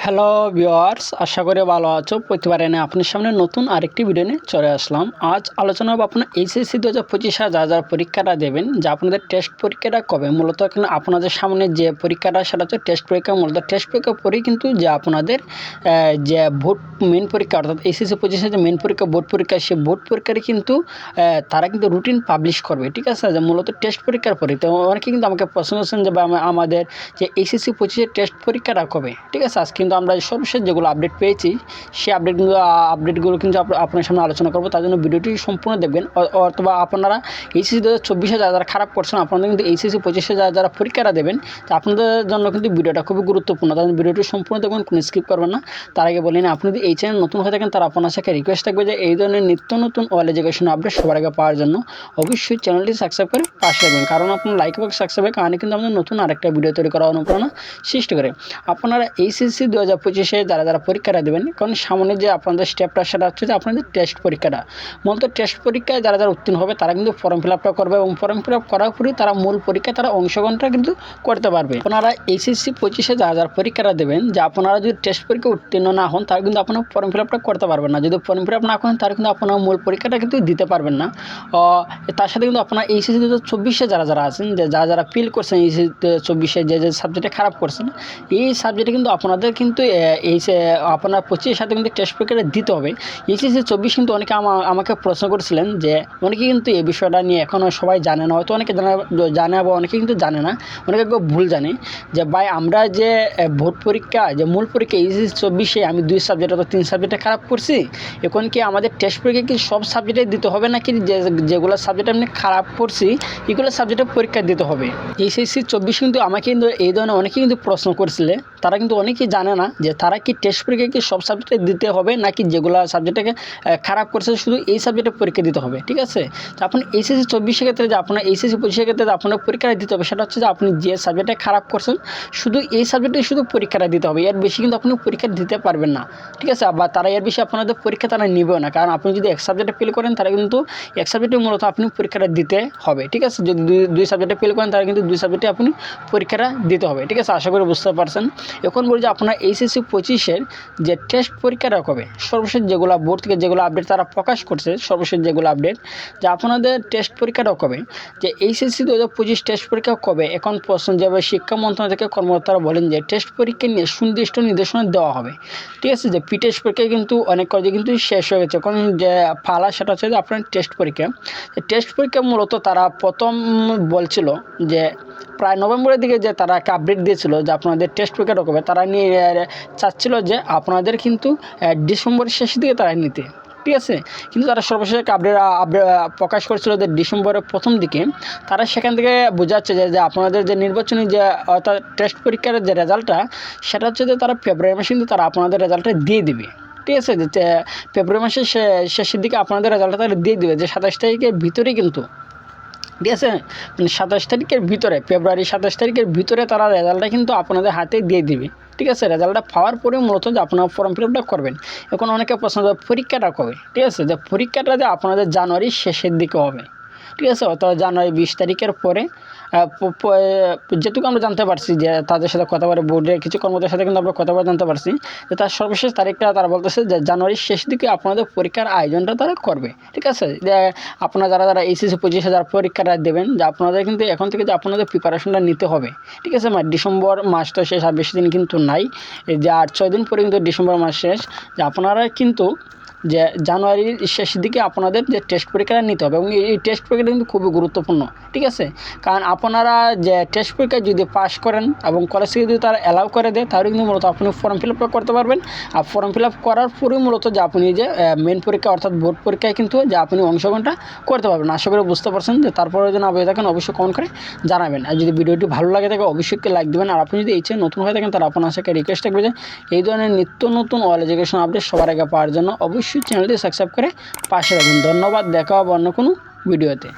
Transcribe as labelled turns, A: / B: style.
A: Hello viewers, আশা করি ভালো আছো। প্রতিবারে এনে আপনার সামনে নতুন আরেকটি ভিডিও নিয়ে চলে আসলাম। আজ আলোচনা হবে আপনার এইচএসসি 2025 যা যা পরীক্ষাটা দেবেন, যা আপনাদের টেস্ট পরীক্ষাটা কবে। মূলত এখানে আপনাদের সামনে যে পরীক্ষাটা সেটা হচ্ছে টেস্ট পরীক্ষা। মূলত টেস্ট পরীক্ষা পরেই কিন্তু যে আপনাদের যে বোর্ড মেন পরীক্ষা, অর্থাৎ এইচএসসি 25 যে মেন পরীক্ষা বোর্ড পরীক্ষা, সেই বোর্ড পরীক্ষার কিন্তু তারা কিন্তু রুটিন পাবলিশ করবে। ঠিক আছে, যে মূলত টেস্ট পরীক্ষার পরে। তো অনেকে কিন্তু আমাকে প্রশ্ন করছেন যে আমাদের যে এইচএসসি 25 টেস্ট পরীক্ষাটা কবে। ঠিক আছে, আজকে কিন্তু আমরা সর্বশেষ যেগুলো আপডেট পেয়েছি সেই আপডেটগুলো কিন্তু আপনার সামনে আলোচনা করবো। তার জন্য ভিডিওটি সম্পূর্ণ দেখবেন। অথবা আপনারা এইচএসসি 2024 যারা খারাপ করছেন, আপনাদের কিন্তু এইচএসসি 25 যারা পরীক্ষাটা দেবেন, তো আপনাদের জন্য কিন্তু ভিডিওটা খুবই গুরুত্বপূর্ণ। তার জন্য ভিডিওটি সম্পূর্ণ দেখবেন, কোনো স্কিপ করবেন না। তার আগে বলি না, আপনি যদি এই চ্যানেল নতুন হয়ে থাকেন তার আপনার সাথে রিকোয়েস্ট থাকবে যে এই ধরনের নিত্য নতুন অল এডুকেশন আপডেট সবার আগে পাওয়ার জন্য অবশ্যই চ্যানেলটি সাবস্ক্রাইব করে পাশে রাখবেন। কারণ আপনার লাইক এবং সাবস্ক্রাইবের কারণে কিন্তু আমাদের নতুন আরেকটা ভিডিও তৈরি করার অনুপ্রেরণা সৃষ্টি করে। আপনারা এইচএসসি 2025 যারা পরীক্ষাটা দেবেন, কারণ সামনে যে আপনাদের স্টেপটা সেটা হচ্ছে যে আপনাদের টেস্ট পরীক্ষাটা। মূলত টেস্ট পরীক্ষায় যারা উত্তীর্ণ হবে তারা কিন্তু ফর্ম ফিল আপটা করবে, এবং ফর্ম ফিল আপ করার পরেই তারা মূল পরীক্ষায় তারা অংশগ্রহণটা কিন্তু করতে পারবে। আপনারা এইচএসসি 25 যারা পরীক্ষাটা দেবেন, যে আপনারা যদি টেস্ট পরীক্ষা উত্তীর্ণ না হন তারা কিন্তু আপনার ফর্ম ফিল আপটা করতে পারবেন না। যদি ফর্ম ফিল আপ না করেন তারা কিন্তু আপনার মূল পরীক্ষাটা কিন্তু দিতে পারবেন না। তার সাথে কিন্তু আপনার এইচএসসি 2024 যারা আছেন, যে যারা ফিল করছেন এইচএসসি 24 যে সাবজেক্টে খারাপ করছেন, এই সাবজেক্টে কিন্তু আপনাদের কিন্তু এই আপনার 25 সাথে কিন্তু টেস্ট পরীক্ষাটা দিতে হবে। এইচএসসি 24 কিন্তু অনেকে আমাকে প্রশ্ন করেছিলেন, যে অনেকে কিন্তু এই বিষয়টা নিয়ে এখনও সবাই জানে না। হয়তো অনেকে জানে বা অনেকে কিন্তু জানে না, অনেকে ভুল জানে যে ভাই আমরা যে বোর্ড পরীক্ষা যে মূল পরীক্ষা এইচএসসি 24 আমি 2 সাবজেক্ট অথবা 3 সাবজেক্টে খারাপ করছি, এখন কি আমাদের টেস্ট পরীক্ষা কি সব সাবজেক্টে দিতে হবে নাকি যেগুলো সাবজেক্ট আমি খারাপ করছি এগুলো সাবজেক্টে পরীক্ষা দিতে হবে। এইচএসসি 24 কিন্তু আমাকে কিন্তু এই ধরনের অনেকেই কিন্তু প্রশ্ন করেছিলেন। তারা কিন্তু অনেকেই জানে না যে তারা কি টেস্ট পরীক্ষা কি সব সাবজেক্টে দিতে হবে নাকি যেগুলো সাবজেক্টকে খারাপ করছে শুধু এই সাবজেক্টে পরীক্ষা দিতে হবে। ঠিক আছে, তো আপনি এইচএসসি 24 ক্ষেত্রে যে আপনার এইচএসসি 25 ক্ষেত্রে যে আপনার পরীক্ষাটা দিতে হবে, সেটা হচ্ছে যে আপনি যে সাবজেক্টে খারাপ করছেন শুধু এই সাবজেক্টে শুধু পরীক্ষাটা দিতে হবে, এর বেশি কিন্তু আপনি পরীক্ষা দিতে পারবেন না। ঠিক আছে, বা তারা এর বেশি আপনাদের পরীক্ষা তারা নেবেও না, কারণ আপনি যদি এক সাবজেক্টে ফেল করেন তারা কিন্তু এক সাবজেক্টে মূলত আপনি পরীক্ষাটা দিতে হবে। ঠিক আছে, যদি দুই সাবজেক্টে ফেল করেন তারা কিন্তু 2 সাবজেক্টে আপনি পরীক্ষাটা দিতে হবে। ঠিক আছে, আশা করি বুঝতে পারছেন। এখন বলি যে আপনার এইচএসসি 25 যে টেস্ট পরীক্ষাটা কবে, সর্বশেষ যেগুলো বোর্ড থেকে যেগুলো আপডেট তারা প্রকাশ করছে, সর্বশেষ যেগুলো আপডেট যে আপনাদের টেস্ট পরীক্ষাটা কবে, যে এইচএসসি 2025 টেস্ট পরীক্ষা কবে। এখন প্রশ্ন যেভাবে শিক্ষা মন্ত্রণালয় থেকে কর্মকর্তারা বলেন যে টেস্ট পরীক্ষা নিয়ে সুনির্দিষ্ট নির্দেশনা দেওয়া হবে। ঠিক আছে, যে টেস্ট পরীক্ষা কিন্তু অনেক কলেজে কিন্তু শেষ হয়ে গেছে। এখন যে ফালা সেটা হচ্ছে যে আপনার টেস্ট পরীক্ষা। টেস্ট পরীক্ষা মূলত তারা প্রথম বলছিল যে প্রায় নভেম্বরের দিকে যে তারা একটা আপডেট দিয়েছিল যে আপনাদের টেস্ট পরীক্ষাটা কবে, তারা নিয়ে চাচ্ছিল যে আপনাদের কিন্তু ডিসেম্বরের শেষের দিকে তারা নিতে। ঠিক আছে, কিন্তু তারা সর্বশেষ আপডেট প্রকাশ করেছিল যে ডিসেম্বরের প্রথম দিকে। তারা সেখান থেকে বোঝাচ্ছে যে আপনাদের যে নির্বাচনী যে অর্থাৎ টেস্ট পরীক্ষার যে রেজাল্টটা সেটা হচ্ছে যে তারা ফেব্রুয়ারি মাসে কিন্তু তারা আপনাদের রেজাল্টটা দিয়ে দিবে। ঠিক আছে, যে ফেব্রুয়ারি মাসের শেষের দিকে আপনাদের রেজাল্টটা তারা দিয়ে দিবে, যে 27 তারিখের ভিতরেই কিন্তু। ঠিক আছে, মানে 27 তারিখের ভিতরে, ফেব্রুয়ারি 27 তারিখের ভিতরে তারা রেজাল্টটা কিন্তু আপনাদের হাতে দিয়ে দিবে। ঠিক আছে, রেজাল্টটা পাওয়ার পরে মূলত যে আপনারা ফর্ম ফিল আপটা করবেন। এখন অনেকে প্রশ্ন পরীক্ষাটা কবে। ঠিক আছে, যে পরীক্ষাটা যে আপনাদের জানুয়ারির শেষের দিকে হবে। ঠিক আছে, অর্থাৎ জানুয়ারি 20 তারিখের পরে যেটুকু আমরা জানতে পারছি যে তাদের সাথে কথা বলে বোর্ডের কিছু কর্মকর্তার সাথে কিন্তু আমরা কথা বলে জানতে পারছি যে তার সর্বশেষ তারিখটা তারা বলতেছে যে জানুয়ারির শেষ দিকে আপনাদের পরীক্ষার আয়োজনটা তারা করবে। ঠিক আছে, যে আপনারা যারা এইচএসসি 25 পরীক্ষাটা দেবেন, যে আপনাদের কিন্তু এখন থেকে যে আপনাদের প্রিপারেশনটা নিতে হবে। ঠিক আছে, ডিসেম্বর মাস তো শেষ, আর বেশি দিন কিন্তু নাই, যে 8-6 দিন পরে কিন্তু ডিসেম্বর মাস শেষ। যে আপনারা কিন্তু যে জানুয়ারির শেষের দিকে আপনাদের যে টেস্ট পরীক্ষাটা নিতে হবে, এবং এই টেস্ট পরীক্ষাটা কিন্তু খুবই গুরুত্বপূর্ণ। ঠিক আছে, কারণ আপনারা যে টেস্ট পরীক্ষা যদি পাস করেন এবং কলেজ থেকে যদি তারা অ্যালাউ করে দেয়, তাহলে কিন্তু মূলত আপনি ফর্ম ফিল আপ করতে পারবেন। আর ফর্ম ফিল আপ করার পরেই মূলত যে আপনি যে মেন পরীক্ষা অর্থাৎ বোর্ড পরীক্ষায় কিন্তু যে আপনি অংশগ্রহণটা করতে পারবেন। আশা করি বুঝতে পারছেন। যে তারপরে যেন আপনি থাকেন অবশ্যই কমেন্ট করে জানাবেন। আর যদি ভিডিওটি ভালো লাগে থাকে অবশ্যই লাইক দেবেন। আর আপনি যদি এই চ্যানেল নতুন হয়ে থাকেন তাহলে আপনার সাথে রিকোয়েস্ট থাকবে যে এই ধরনের নিত্য নতুন অল এডুকেশন আপডেট সবার আগে পাওয়ার জন্য অবশ্যই চ্যানেলটি সাবস্ক্রাইব করে পাশে রাখবেন। ধন্যবাদ, দেখা হবে অন্য কোনো ভিডিওতে।